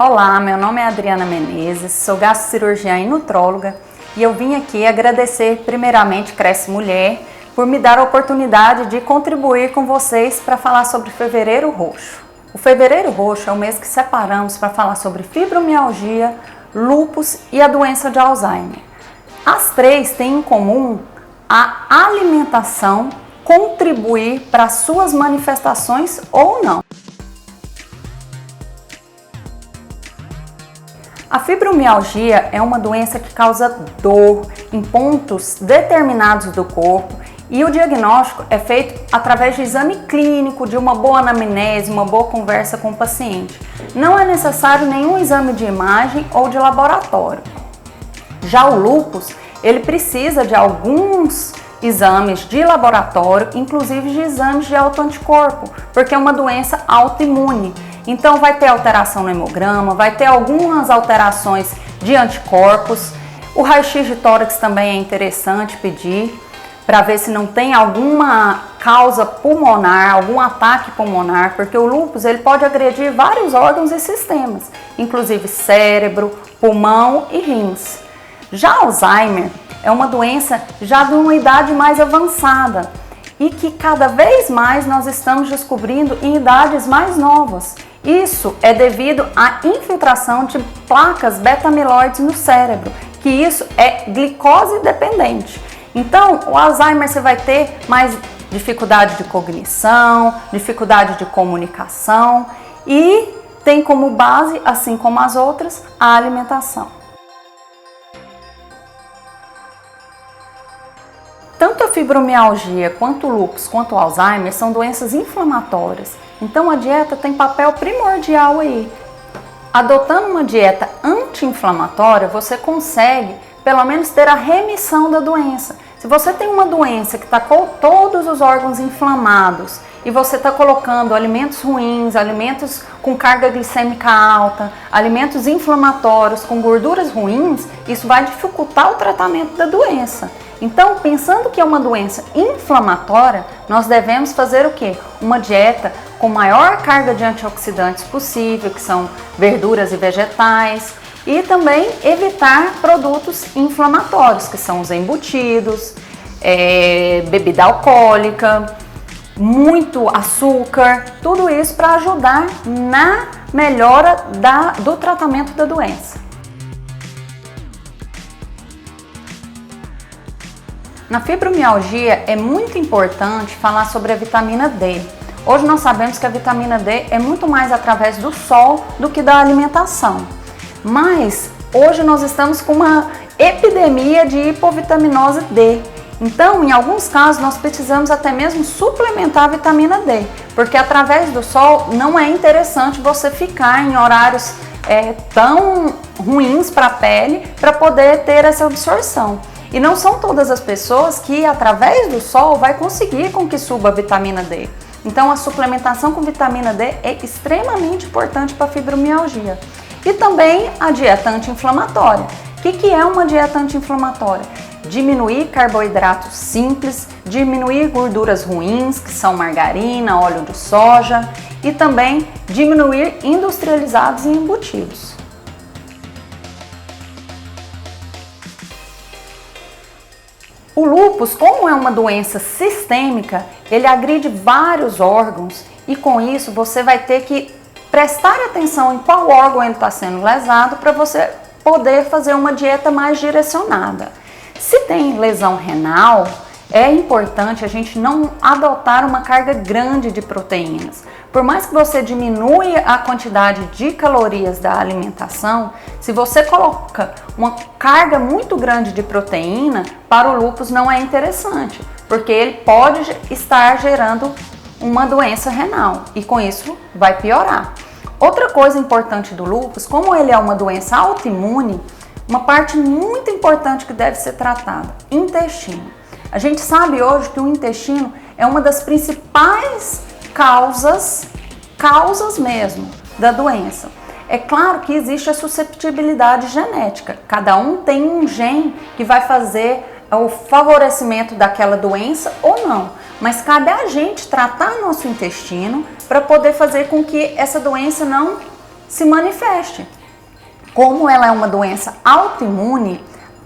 Olá, meu nome é Adriana Menezes, sou gastrocirurgiã e nutróloga e eu vim aqui agradecer primeiramente Cresce Mulher por me dar a oportunidade de contribuir com vocês para falar sobre Fevereiro Roxo. O Fevereiro Roxo é o mês que separamos para falar sobre fibromialgia, lúpus e a doença de Alzheimer. As três têm em comum a alimentação contribuir para suas manifestações ou não. A fibromialgia é uma doença que causa dor em pontos determinados do corpo e o diagnóstico é feito através de exame clínico, de uma boa anamnese, uma boa conversa com o paciente. Não é necessário nenhum exame de imagem ou de laboratório. Já o lúpus, ele precisa de alguns exames de laboratório, inclusive de exames de autoanticorpo, porque é uma doença autoimune. Então vai ter alteração no hemograma, vai ter algumas alterações de anticorpos. O raio-x de tórax também é interessante pedir para ver se não tem alguma causa pulmonar, algum ataque pulmonar, porque o lúpus ele pode agredir vários órgãos e sistemas, inclusive cérebro, pulmão e rins. Já Alzheimer é uma doença já de uma idade mais avançada e que cada vez mais nós estamos descobrindo em idades mais novas. Isso é devido à infiltração de placas beta-amiloides no cérebro, que isso é glicose dependente. Então, o Alzheimer você vai ter mais dificuldade de cognição, dificuldade de comunicação e tem como base, assim como as outras, a alimentação. Tanto a fibromialgia, quanto o lúpus, quanto o Alzheimer são doenças inflamatórias. Então a dieta tem papel primordial aí. Adotando uma dieta anti-inflamatória, você consegue pelo menos ter a remissão da doença. Se você tem uma doença que está com todos os órgãos inflamados e você está colocando alimentos ruins, alimentos com carga glicêmica alta, alimentos inflamatórios com gorduras ruins, isso vai dificultar o tratamento da doença. Então, pensando que é uma doença inflamatória, nós devemos fazer o quê? Uma dieta com maior carga de antioxidantes possível, que são verduras e vegetais, e também evitar produtos inflamatórios, que são os embutidos, bebida alcoólica, muito açúcar, tudo isso para ajudar na melhora do tratamento da doença. Na fibromialgia é muito importante falar sobre a vitamina D. Hoje nós sabemos que a vitamina D é muito mais através do sol do que da alimentação. Mas hoje nós estamos com uma epidemia de hipovitaminose D. Então, em alguns casos, nós precisamos até mesmo suplementar a vitamina D, porque através do sol não é interessante você ficar em horários tão ruins para a pele para poder ter essa absorção. E não são todas as pessoas que, através do sol, vai conseguir com que suba a vitamina D. Então, a suplementação com vitamina D é extremamente importante para a fibromialgia. E também a dieta anti-inflamatória. O que é uma dieta anti-inflamatória? Diminuir carboidratos simples, diminuir gorduras ruins, que são margarina, óleo de soja, e também diminuir industrializados e embutidos. O lúpus, como é uma doença sistêmica, ele agride vários órgãos e com isso você vai ter que prestar atenção em qual órgão ele está sendo lesado para você poder fazer uma dieta mais direcionada. Se tem lesão renal, é importante a gente não adotar uma carga grande de proteínas. Por mais que você diminua a quantidade de calorias da alimentação, se você coloca uma carga muito grande de proteína, para o lúpus não é interessante, porque ele pode estar gerando uma doença renal e com isso vai piorar. Outra coisa importante do lúpus, como ele é uma doença autoimune, uma parte muito importante que deve ser tratada, intestino. A gente sabe hoje que o intestino é uma das principais causas mesmo da doença. É claro que existe a susceptibilidade genética. Cada um tem um gene que vai fazer o favorecimento daquela doença ou não. Mas cabe a gente tratar nosso intestino para poder fazer com que essa doença não se manifeste. Como ela é uma doença autoimune,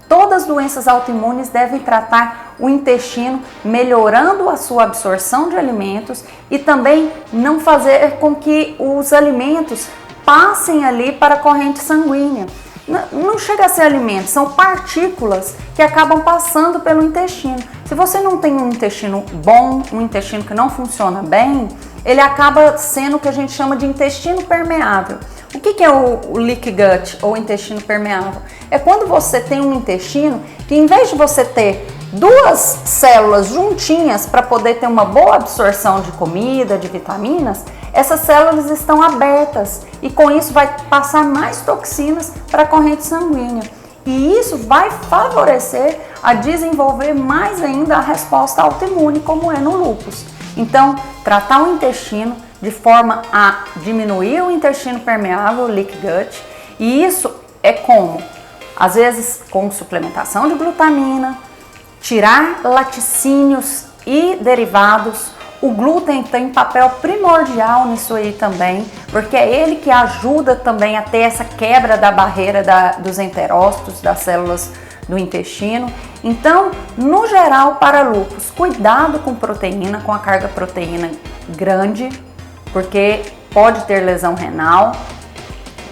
todas as doenças autoimunes devem tratar o intestino, melhorando a sua absorção de alimentos e também não fazer com que os alimentos passem ali para a corrente sanguínea. Não chega a ser alimento, são partículas que acabam passando pelo intestino. Se você não tem um intestino bom, um intestino que não funciona bem, ele acaba sendo o que a gente chama de intestino permeável. O que é o leaky gut ou intestino permeável? É quando você tem um intestino que, em vez de você ter duas células juntinhas para poder ter uma boa absorção de comida, de vitaminas, essas células estão abertas e com isso vai passar mais toxinas para a corrente sanguínea. E isso vai favorecer a desenvolver mais ainda a resposta autoimune, como é no lúpus. Então, tratar o intestino de forma a diminuir o intestino permeável, o leaky gut, e isso é como? Às vezes com suplementação de glutamina, tirar laticínios e derivados. O glúten tem papel primordial nisso aí também, porque é ele que ajuda também a ter essa quebra da barreira dos enterócitos, das células do intestino. Então, no geral, para lúpus, cuidado com proteína, com a carga proteína grande, porque pode ter lesão renal.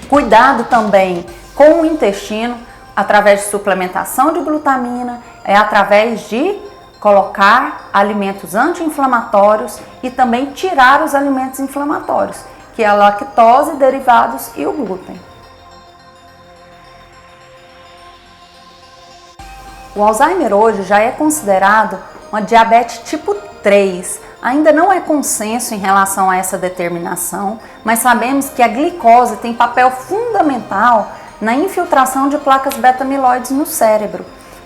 Cuidado também com o intestino, através de suplementação de glutamina, através de colocar alimentos anti-inflamatórios e também tirar os alimentos inflamatórios, que é a lactose, derivados e o glúten. O Alzheimer hoje já é considerado uma diabetes tipo 3. Ainda não é consenso em relação a essa determinação, mas sabemos que a glicose tem papel fundamental na infiltração de placas beta-amiloides no cérebro.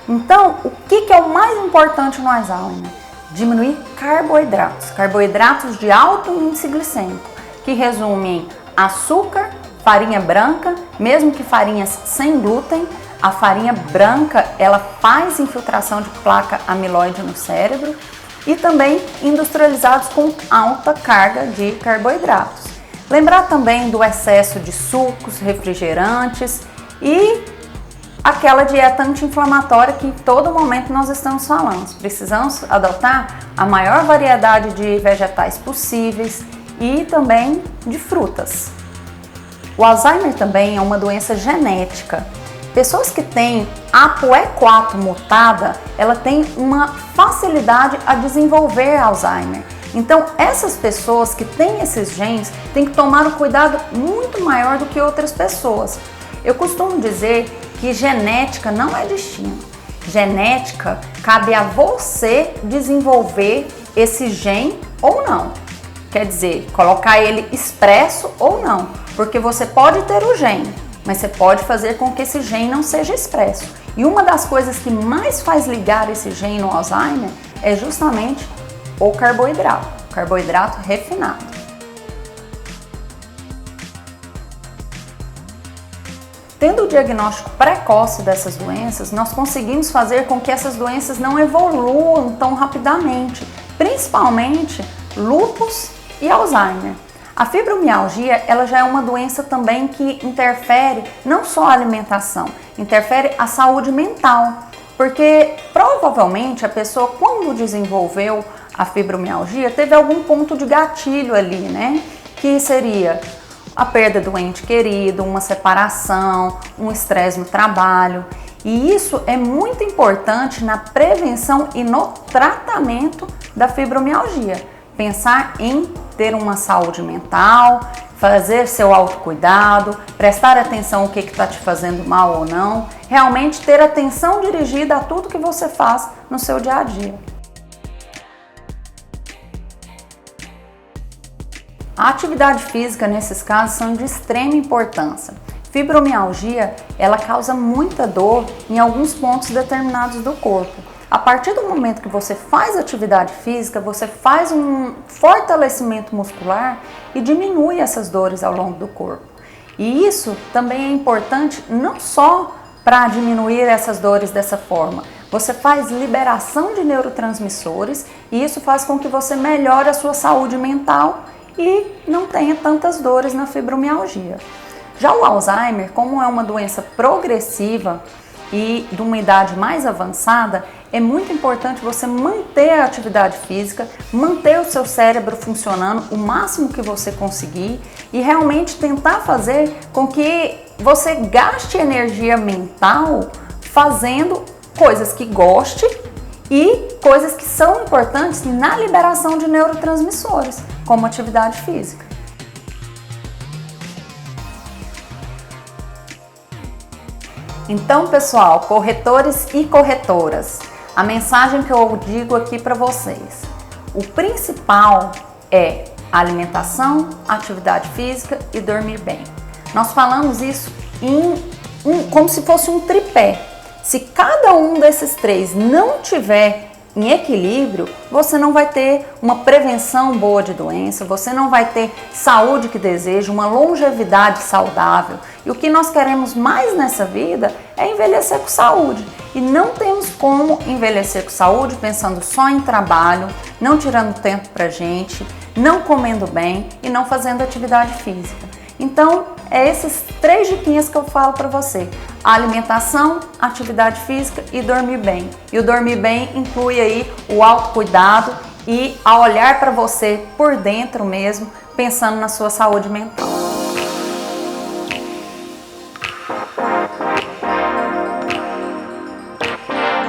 Então, o que é o mais importante no Alzheimer? Diminuir carboidratos, carboidratos de alto índice glicêmico, que resumem açúcar, farinha branca, mesmo que farinhas sem glúten. A farinha branca, ela faz infiltração de placa amiloide no cérebro, e também industrializados com alta carga de carboidratos. Lembrar também do excesso de sucos, refrigerantes e aquela dieta anti-inflamatória que em todo momento nós estamos falando. Precisamos adotar a maior variedade de vegetais possíveis e também de frutas. O Alzheimer também é uma doença genética. Pessoas que têm ApoE4 mutada, ela tem uma facilidade a desenvolver Alzheimer. Então, essas pessoas que têm esses genes têm que tomar um cuidado muito maior do que outras pessoas. Eu costumo dizer que genética não é destino. Genética, cabe a você desenvolver esse gene ou não. Quer dizer, colocar ele expresso ou não, porque você pode ter o gene, mas você pode fazer com que esse gene não seja expresso. E uma das coisas que mais faz ligar esse gene no Alzheimer é justamente o carboidrato refinado. Tendo o diagnóstico precoce dessas doenças, nós conseguimos fazer com que essas doenças não evoluam tão rapidamente, principalmente lúpus e Alzheimer. A fibromialgia, ela já é uma doença também que interfere não só a alimentação, interfere a saúde mental, porque provavelmente a pessoa, quando desenvolveu a fibromialgia, teve algum ponto de gatilho ali, né? Que seria a perda do ente querido, uma separação, um estresse no trabalho. E isso é muito importante na prevenção e no tratamento da fibromialgia. Pensar em ter uma saúde mental, fazer seu autocuidado, prestar atenção ao que está te fazendo mal ou não, realmente ter atenção dirigida a tudo que você faz no seu dia a dia. A atividade física nesses casos são de extrema importância. Fibromialgia, ela causa muita dor em alguns pontos determinados do corpo. A partir do momento que você faz atividade física, você faz um fortalecimento muscular e diminui essas dores ao longo do corpo. E isso também é importante não só para diminuir essas dores dessa forma. Você faz liberação de neurotransmissores e isso faz com que você melhore a sua saúde mental e não tenha tantas dores na fibromialgia. Já o Alzheimer, como é uma doença progressiva e de uma idade mais avançada, é muito importante você manter a atividade física, manter o seu cérebro funcionando o máximo que você conseguir e realmente tentar fazer com que você gaste energia mental fazendo coisas que goste e coisas que são importantes na liberação de neurotransmissores, como atividade física. Então, pessoal, corretores e corretoras, a mensagem que eu digo aqui para vocês: o principal é alimentação, atividade física e dormir bem. Nós falamos isso como se fosse um tripé. Se cada um desses três não tiver em equilíbrio, você não vai ter uma prevenção boa de doença, você não vai ter saúde que deseja, uma longevidade saudável. E o que nós queremos mais nessa vida é envelhecer com saúde. E não temos como envelhecer com saúde pensando só em trabalho, não tirando tempo pra gente, não comendo bem e não fazendo atividade física. Então, é esses 3 diquinhas que eu falo para você: a alimentação, atividade física e dormir bem. E o dormir bem inclui aí o autocuidado e a olhar para você por dentro mesmo, pensando na sua saúde mental.